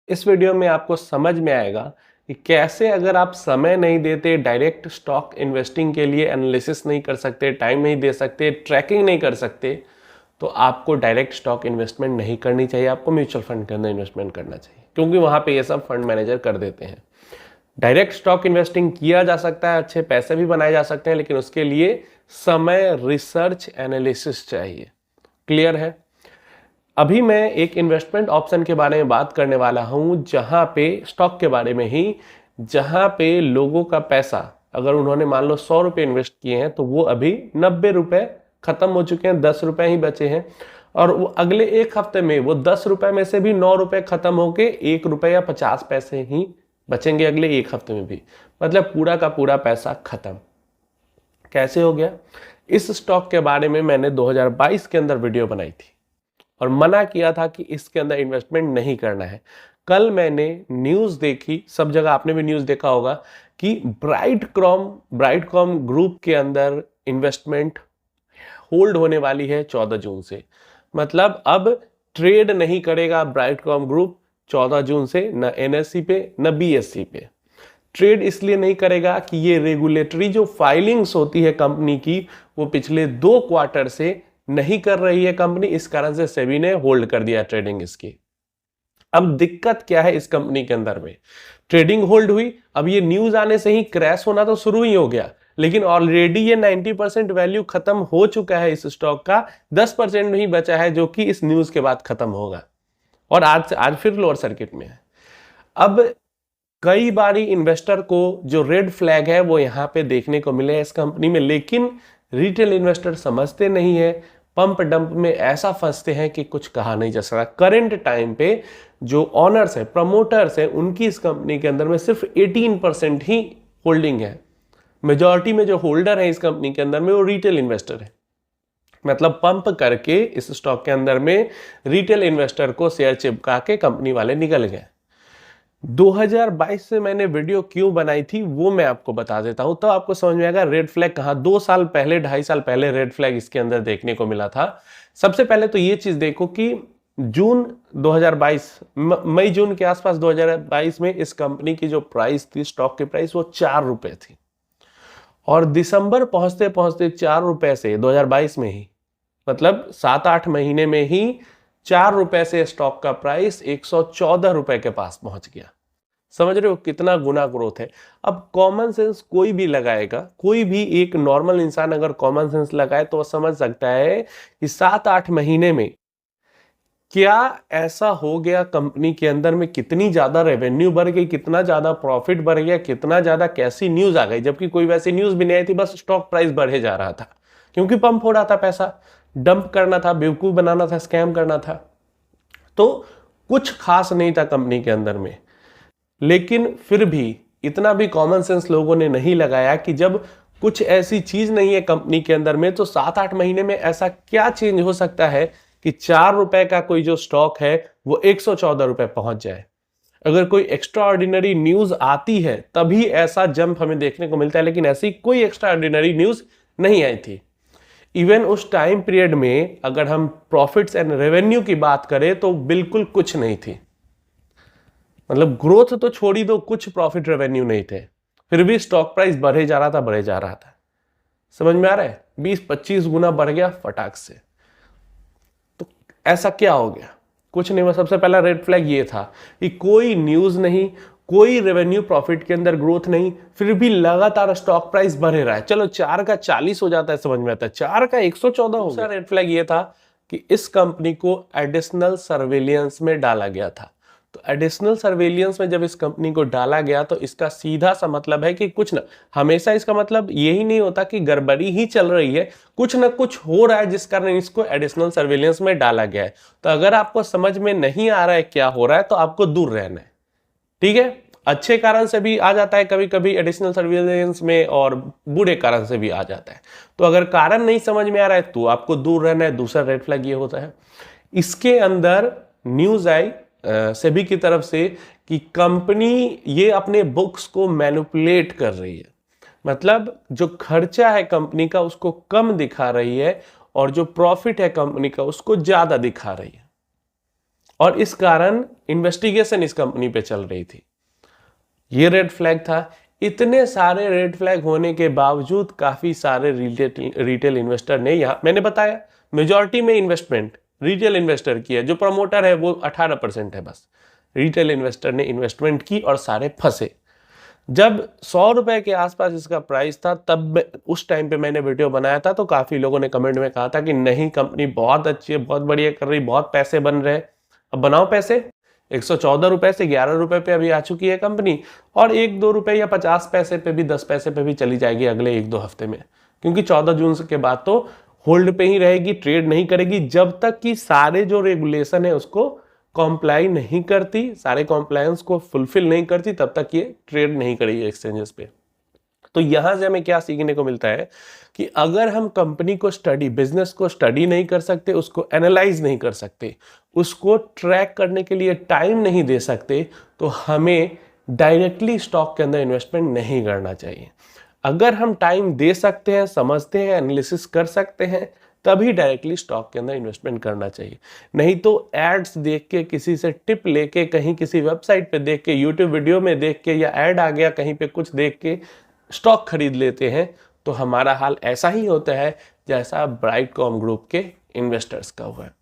इस वीडियो में आपको समझ में आएगा कि कैसे अगर आप समय नहीं देते, डायरेक्ट स्टॉक इन्वेस्टिंग के लिए एनालिसिस नहीं कर सकते, टाइम नहीं दे सकते, ट्रैकिंग नहीं कर सकते, तो आपको डायरेक्ट स्टॉक इन्वेस्टमेंट नहीं करनी चाहिए। आपको म्यूचुअल फंड के अंदर इन्वेस्टमेंट करना चाहिए, क्योंकि वहां पे ये सब फंड मैनेजर कर देते हैं। डायरेक्ट स्टॉक इन्वेस्टिंग किया जा सकता है, अच्छे पैसे भी बनाए जा सकते हैं, लेकिन उसके लिए समय, रिसर्च, एनालिसिस चाहिए। क्लियर है? अभी मैं एक इन्वेस्टमेंट ऑप्शन के बारे में बात करने वाला हूं, जहां पे स्टॉक के बारे में ही, जहां पे लोगों का पैसा, अगर उन्होंने मान लो 100 रुपये इन्वेस्ट किए हैं तो वो अभी 90 रुपये खत्म हो चुके हैं, 10 रुपये ही बचे हैं। और वो अगले एक हफ्ते में वो 10 रुपये में से भी 9 रुपये खत्म होके 1 रुपये या 50 पैसे ही बचेंगे अगले एक हफ्ते में भी। मतलब पूरा का पूरा पैसा खत्म। कैसे हो गया? इस स्टॉक के बारे में मैंने 2022 के अंदर वीडियो बनाई थी और मना किया था कि इसके अंदर इन्वेस्टमेंट नहीं करना है। कल मैंने न्यूज़ देखी, सब जगह आपने भी न्यूज़ देखा होगा, कि ब्राइटकॉम ग्रुप के अंदर इन्वेस्टमेंट होल्ड होने वाली है 14 जून से। मतलब अब ट्रेड नहीं करेगा ब्राइटकॉम ग्रुप 14 जून से, न एनएससी पे न बीएससी पे। ट्रेड इसलिए नहीं करेगा कि ये रेगुलेटरी जो फाइलिंग्स होती है कंपनी की, वो पिछले 2 क्वार्टर से नहीं कर रही है कंपनी। इस कारण से सेबी ने होल्ड कर दिया ट्रेडिंग इसकी। अब दिक्कत क्या है इस कंपनी के अंदर में? ट्रेडिंग होल्ड हुई, अब ये न्यूज आने से ही क्रैश होना तो शुरू ही हो गया, लेकिन ऑलरेडी ये 90% वैल्यू खत्म हो चुका है इस स्टॉक का। 10% नहीं बचा है, जो कि इस न्यूज के बाद खत्म होगा, और आज फिर लोअर सर्किट में है। अब कई बारी इन्वेस्टर को जो रेड फ्लैग है वो यहां पे देखने को मिले इस कंपनी में, लेकिन रिटेल इन्वेस्टर समझते नहीं है, पंप डंप में ऐसा फंसते हैं कि कुछ कहा नहीं जा सकता। करंट टाइम पे जो ऑनर्स है, प्रमोटर्स है, उनकी इस कंपनी के अंदर में सिर्फ 18% ही होल्डिंग है। मेजॉरिटी में जो होल्डर है इस कंपनी के अंदर में वो रिटेल इन्वेस्टर है। मतलब पंप करके इस स्टॉक के अंदर में रिटेल इन्वेस्टर को शेयर चिपका के कंपनी वाले निकल गए। 2022 से मैंने वीडियो क्यों बनाई थी वो मैं आपको बता देता हूं, तो आपको समझ में आएगा रेड फ्लैग कहां। 2 साल पहले, 2.5 साल पहले रेड फ्लैग इसके अंदर देखने को मिला था। सबसे पहले तो ये चीज देखो कि जून 2022, मई जून के आसपास 2022 में इस कंपनी की जो प्राइस थी, स्टॉक की प्राइस, वो 4 रुपए थी। और दिसंबर पहुंचते पहुंचते 4 रुपए से 2022 में ही, मतलब 7-8 महीने में ही 4 रुपए से स्टॉक का प्राइस 114 रुपए के पास पहुंच गया। समझ रहे हो कितना गुना ग्रोथ है? अब कॉमन सेंस कोई भी लगाएगा, कोई भी एक नॉर्मल इंसान अगर कॉमन सेंस लगाए तो वो समझ सकता है कि 7-8 महीने में क्या ऐसा हो गया कंपनी के अंदर में, कितनी ज्यादा रेवेन्यू बढ़ गई, कितना ज्यादा प्रॉफिट बढ़ गया, कितना ज्यादा कैसी न्यूज आ गई, जबकि कोई वैसी न्यूज भी नहीं आई थी, बस स्टॉक प्राइस बढ़े जा रहा था, क्योंकि पंप हो रहा था, पैसा डंप करना था, बेवकूफ बनाना था, स्कैम करना था। तो कुछ खास नहीं था कंपनी के अंदर में। लेकिन फिर भी इतना भी कॉमन सेंस लोगों ने नहीं लगाया कि जब कुछ ऐसी चीज नहीं है कंपनी के अंदर में, तो 7-8 महीने में ऐसा क्या चेंज हो सकता है कि 4 रुपए का कोई जो स्टॉक है वो 114 रुपए पहुंच जाए। अगर कोई एक्स्ट्रा ऑर्डिनरी न्यूज आती है तभी ऐसा जंप हमें देखने को मिलता है, लेकिन ऐसी कोई एक्स्ट्रा ऑर्डिनरी न्यूज नहीं आई थी। इवन उस टाइम पीरियड में अगर हम प्रॉफिट्स एंड रेवेन्यू की बात करें तो बिल्कुल कुछ नहीं थी। मतलब ग्रोथ तो छोड़ ही दो, कुछ प्रॉफिट रेवेन्यू नहीं थे, फिर भी स्टॉक प्राइस बढ़े जा रहा था, बढ़े जा रहा था। समझ में आ रहा है? 20-25 गुना बढ़ गया फटाक से। तो ऐसा क्या हो गया? कुछ नहीं हुआ। सबसे पहला रेड फ्लैग ये था कि कोई न्यूज नहीं, कोई रेवेन्यू प्रॉफिट के अंदर ग्रोथ नहीं, फिर भी लगातार स्टॉक प्राइस बढ़े रहा है। चलो 4 का 40 हो जाता है, समझ में आता है, 4 का 114 हो गया। रेड फ्लैग ये था कि इस कंपनी को एडिशनल सर्वेलियंस में डाला गया था। तो एडिशनल सर्वेलियंस में जब इस कंपनी को डाला गया तो इसका सीधा सा मतलब है कि कुछ ना, हमेशा इसका मतलब यही नहीं होता कि गड़बड़ी ही चल रही है, कुछ ना कुछ हो रहा है जिस कारण इसको एडिशनल सर्वेलियंस में डाला गया है। तो अगर आपको समझ में नहीं आ रहा है क्या हो रहा है तो आपको दूर रहना है, ठीक है? अच्छे कारण से भी आ जाता है कभी कभी एडिशनल सर्वेलेंस में, और बुरे कारण से भी आ जाता है। तो अगर कारण नहीं समझ में आ रहा है तो आपको दूर रहना है। दूसरा रेड फ्लैग ये होता है, इसके अंदर न्यूज आई सेबी की तरफ से कि कंपनी ये अपने बुक्स को मैनिपुलेट कर रही है। मतलब जो खर्चा है कंपनी का उसको कम दिखा रही है, और जो प्रॉफिट है कंपनी का उसको ज्यादा दिखा रही है। और इस कारण इन्वेस्टिगेशन इस कंपनी पे चल रही थी। ये रेड फ्लैग था। इतने सारे रेड फ्लैग होने के बावजूद काफी सारे रिटेल इन्वेस्टर ने, यहाँ मैंने बताया मेजॉरिटी में इन्वेस्टमेंट रिटेल इन्वेस्टर की है, जो प्रमोटर है वो 18% है बस। रिटेल इन्वेस्टर ने इन्वेस्टमेंट की और सारे फंसे। जब 100 रुपए के आसपास इसका प्राइस था, तब उस टाइम पे मैंने वीडियो बनाया था, तो काफी लोगों ने कमेंट में कहा था कि नहीं, कंपनी बहुत अच्छी है, बहुत बढ़िया कर रही, बहुत पैसे बन रहे हैं। अब बनाओ पैसे। 114 रुपए से 11 रुपए पे अभी आ चुकी है कंपनी, और 1-2 रुपए या 50 पैसे पे भी, 10 पैसे पे भी चली जाएगी अगले 1-2 हफ्ते में, क्योंकि 14 जून के बाद तो होल्ड पे ही रहेगी, ट्रेड नहीं करेगी जब तक कि सारे जो रेगुलेशन है उसको कॉम्प्लाई नहीं करती, सारे कॉम्प्लायंस को फुलफिल नहीं करती, तब तक ये ट्रेड नहीं करेगी एक्सचेंजेस पे। तो यहां से हमें क्या सीखने को मिलता है कि अगर हम कंपनी को स्टडी, बिजनेस को स्टडी नहीं कर सकते, उसको एनालाइज नहीं कर सकते, उसको ट्रैक करने के लिए टाइम नहीं दे सकते, तो हमें डायरेक्टली स्टॉक के अंदर इन्वेस्टमेंट नहीं करना चाहिए। अगर हम टाइम दे सकते हैं, समझते हैं, एनालिसिस कर सकते हैं, तभी डायरेक्टली स्टॉक के अंदर इन्वेस्टमेंट करना चाहिए। नहीं तो एड्स देख के, किसी से टिप लेके, कहीं किसी वेबसाइट पे देख के, यूट्यूब वीडियो में देख के, या ऐड आ गया कहीं पे कुछ देख के स्टॉक खरीद लेते हैं, तो हमारा हाल ऐसा ही होता है जैसा ब्राइटकॉम ग्रुप के इन्वेस्टर्स का हुआ है।